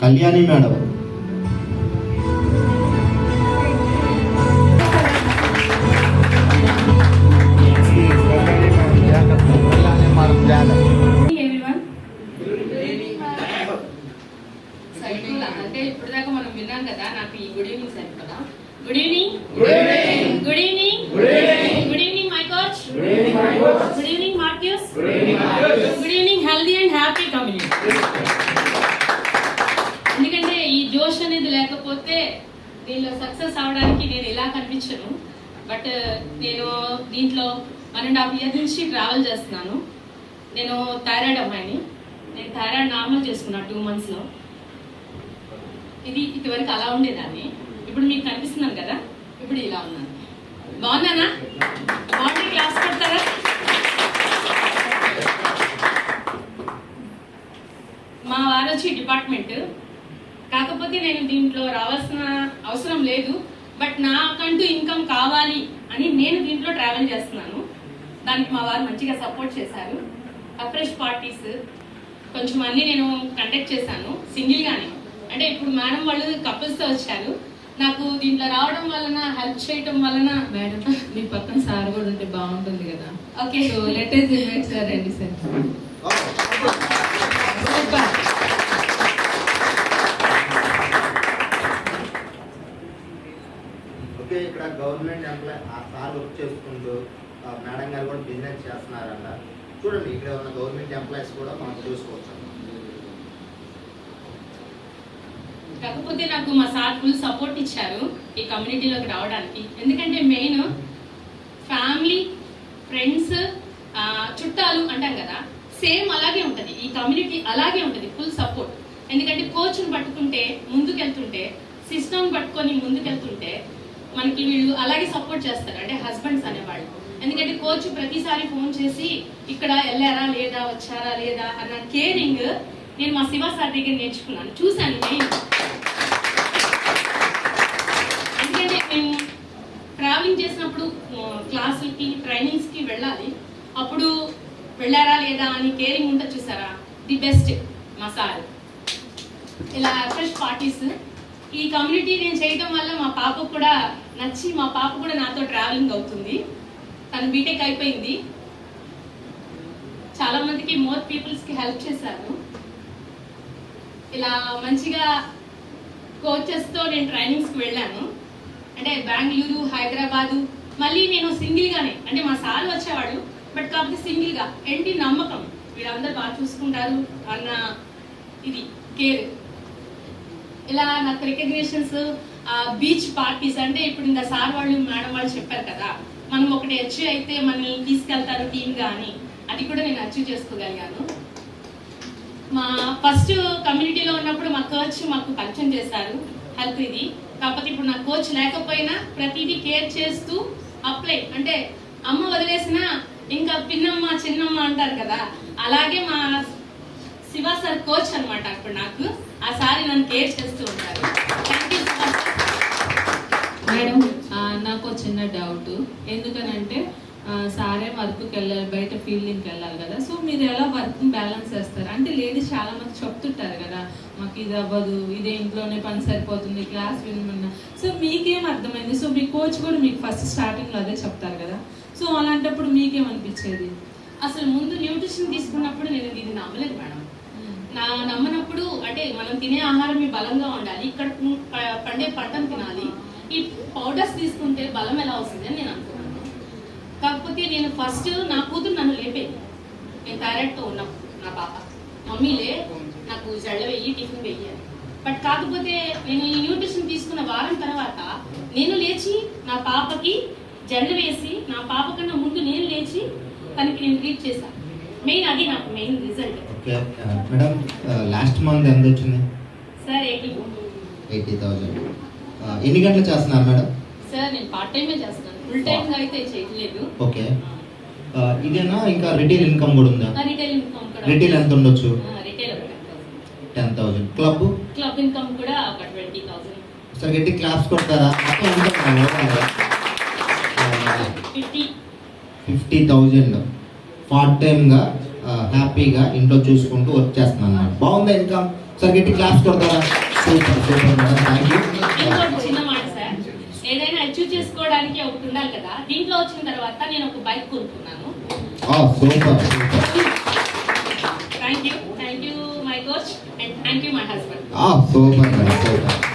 Kalyani madam. అంటే ఇప్పుడు దాకా మనం విన్నాం కదా, నాకు ఈ గుడ్ ఈవినింగ్ సైడ్ కదా. Good evening, good evening, good evening, good evening my coach, good evening Marcus, good evening healthy and happy community. ఎందుకంటే ఈ జోష్ అనేది లేకపోతే దీనిలో సక్సెస్ అవడానికి నేను ఇలా కనిపించను. బట్ నేను దీంట్లో 1.5 years నుంచి ట్రావెల్ చేస్తున్నాను. నేను థైరాయిడ్ అమ్మాయిని. నేను థైరాయిడ్ నార్మల్ చేసుకున్నా 2 monthsలో. ఇది ఇటువరకు అలా ఉండేదాన్ని. ఇప్పుడు మీకు కనిపిస్తున్నాను కదా, ఇప్పుడు ఇలా ఉన్నాను. బాగున్నానా? బాగుంటే క్లాస్ కొడతారా? మా వారు వచ్చి డిపార్ట్మెంట్, కాకపోతే నేను దీంట్లో రావాల్సిన అవసరం లేదు. బట్ నాకంటూ ఇన్కమ్ కావాలి అని నేను దీంట్లో ట్రావెల్ చేస్తున్నాను. దానికి మా వారు మంచిగా సపోర్ట్ చేశారు. అఫ్రెష్ పార్టీస్ కొంచెం అన్నీ నేను కండక్ట్ చేశాను సింగిల్గానే. అంటే ఇప్పుడు మేడం వాళ్ళు కపుల్స్తో వచ్చారు. నాకు దీంట్లో రావడం వలన, హెల్ప్ చేయడం వలన. మేడం మీ పక్కన సార్ కూడా ఉంటే బాగుంటుంది కదా. Okay, so let us invite sir రండి సార్. సూపర్. ఓకే, ఇక్కడ గవర్నమెంట్ ఎంప్లాయ్ ఆ సార్ వర్క్ చేసుకుంటూ మేడం గారు కూడా బిజినెస్ చేస్తున్నారంట. చూడండి, ఇక్కడ ఉన్న గవర్నమెంట్ ఎంప్లాయీస్ కూడా మనం చూసుకోవచ్చు. కాకపోతే నాకు మా సార్ ఫుల్ సపోర్ట్ ఇచ్చారు ఈ కమ్యూనిటీలోకి రావడానికి. ఎందుకంటే మెయిన్ ఫ్యామిలీ, ఫ్రెండ్స్, చుట్టాలు అంటాం కదా, సేమ్ అలాగే ఉంటుంది ఈ కమ్యూనిటీ, అలాగే ఉంటుంది ఫుల్ సపోర్ట్. ఎందుకంటే కోచ్ని పట్టుకుంటే ముందుకెళ్తుంటే, సిస్టమ్ పట్టుకొని ముందుకెళ్తుంటే మనకి వీళ్ళు అలాగే సపోర్ట్ చేస్తారు. అంటే హస్బెండ్స్ అనేవాళ్ళు. ఎందుకంటే కోచ్ ప్రతిసారి ఫోన్ చేసి ఇక్కడ వెళ్ళారా లేదా, వచ్చారా లేదా అన్న కేరింగ్ నేను మా శివ సార్ దగ్గర నేర్చుకున్నాను, చూశాను మెయిన్. ఎందుకంటే మేము ట్రావెలింగ్ చేసినప్పుడు క్లాసులకి, ట్రైనింగ్స్కి వెళ్ళాలి. అప్పుడు వెళ్ళారా లేదా అని కేరింగ్ ఉంటుంది చూసారా, ది బెస్ట్ మా సార్. ఇలా ఫ్రెష్ పార్టీస్ ఈ కమ్యూనిటీ నేను చేయడం వల్ల మా పాపకు కూడా నచ్చి, మా పాప కూడా నాతో ట్రావెలింగ్ అవుతుంది. తను బీటెక్ అయిపోయింది. చాలా మందికి, మోర్ పీపుల్స్కి హెల్ప్ చేశాను. ఇలా మంచిగా కోచెస్తో నేను ట్రైనింగ్స్కి వెళ్ళాను. అంటే బెంగళూరు, హైదరాబాదు. మళ్ళీ నేను సింగిల్గానే, అంటే మా సార్ వచ్చేవాడు, బట్ కాకపోతే సింగిల్గా. ఏంటి నమ్మకం, వీళ్ళందరూ బాగా చూసుకుంటారు అన్న ఇది కేర్. ఇలా నాకు రికగ్నిషన్స్, బీచ్ పార్టీస్. అంటే ఇప్పుడు ఇంకా సార్ వాళ్ళు, మేడం వాళ్ళు చెప్పారు కదా, మనం ఒకటి అచీవ్ అయితే మనల్ని తీసుకెళ్తారు టీమ్గా అని. అది కూడా నేను అచీవ్ చేసుకోగలిగాను. మా ఫస్ట్ కమ్యూనిటీలో ఉన్నప్పుడు మా కోచ్ మాకు పరిచయం చేశారు హెల్ప్ ఇది. కాకపోతే ఇప్పుడు నా కోచ్ లేకపోయినా ప్రతిదీ కేర్ చేస్తూ అప్లై, అంటే అమ్మ వదిలేసిన ఇంకా పిన్నమ్మ, చిన్నమ్మ అంటారు కదా, అలాగే మా శివ సార్ కోచ్ అనమాట. అప్పుడు నాకు ఆ సారి నన్ను కేర్ చేస్తూ ఉంటారు. Thank you so much madam. నాకు చిన్న డౌట్, ఎందుకనంటే సారే వర్క్కి వెళ్ళాలి, బయట ఫీల్డింగ్కి వెళ్ళాలి కదా. సో మీరు ఎలా వర్క్ బ్యాలెన్స్ చేస్తారు? అంటే లేడీస్ చాలా మంది చెప్తుంటారు కదా, మాకు ఇది అవ్వదు, ఇదే ఇంట్లోనే పని సరిపోతుంది, క్లాస్ వినమన్నా. సో మీకేం అర్థమైంది? సో మీ కోచ్ కూడా మీకు ఫస్ట్ స్టార్టింగ్లో అదే చెప్తారు కదా. సో అలాంటప్పుడు మీకేమనిపించేది? అసలు ముందు న్యూట్రిషన్ తీసుకున్నప్పుడు నేను ఇది నమ్మలేదు మేడం. నమ్మనప్పుడు, అంటే మనం తినే ఆహారం బలంగా ఉండాలి, ఇక్కడ పండే పంటను తినాలి, ఈ పౌడర్స్ తీసుకుంటే బలం ఎలా వస్తుంది అని నేను అనుకున్నాను. కాకపోతే నేను ఫస్ట్ నా కూతురు నన్ను లేపేది. నేను థైరాయిడ్తో ఉన్నప్పుడు నా పాప, మమ్మీలే నాకు జడ వెయ్యి, టిఫిన్ వెయ్యి అని. బట్ కాకపోతే నేను ఈ న్యూట్రిషన్ తీసుకున్న వారం తర్వాత నేను లేచి నా పాపకి జెండ వేసి, నా పాప కన్నా ముందు నేను లేచి తనకి నేను ట్రీట్ చేశాను. మెయిన్ అది నాకు main result. Okay madam, last month ఎంత వచ్చింది సార్? 80,000. ఎన్ని గంటలు చేస్తున్నారు మేడం? సార్ నేను పార్ట్ టైమే చేస్తాను, ఫుల్ టైం అయితే చేయట్లేదు. ఓకే, ఇదేనా ఇంకా రిటైల్ ఇన్కమ్ కూడా ఉందా? రిటైల్ ఇన్కమ్ కూడా. రిటైల్ ఎంత ఉండొచ్చు? రిటైల్ 10,000. క్లబ్ ఇన్కమ్ కూడా ఒక 20,000. సార్ గట్టి క్లాప్స్ కొడతారా? 50,000 పార్ట్ టైమ్గా హ్యాపీగా ఇంట్లో చూసుకుంటూ వర్క్ చేస్తున్నాను అన్నమాట. బాగుందా ఇన్కమ్? సార్ గట్టి క్లాస్ కొడతారా? Super super madam, thank you. ఇంకొక చిన్న మాట సార్, ఏదైనా అచీవ్ చేసుకోవడానికి ఒకటి ఉండాలి కదా. దీంట్లో వచ్చిన తర్వాత నేను ఒక బైక్ కొనుక్కున్నాను. Super. Thank you my coach and thank you my husband. Super madam, super.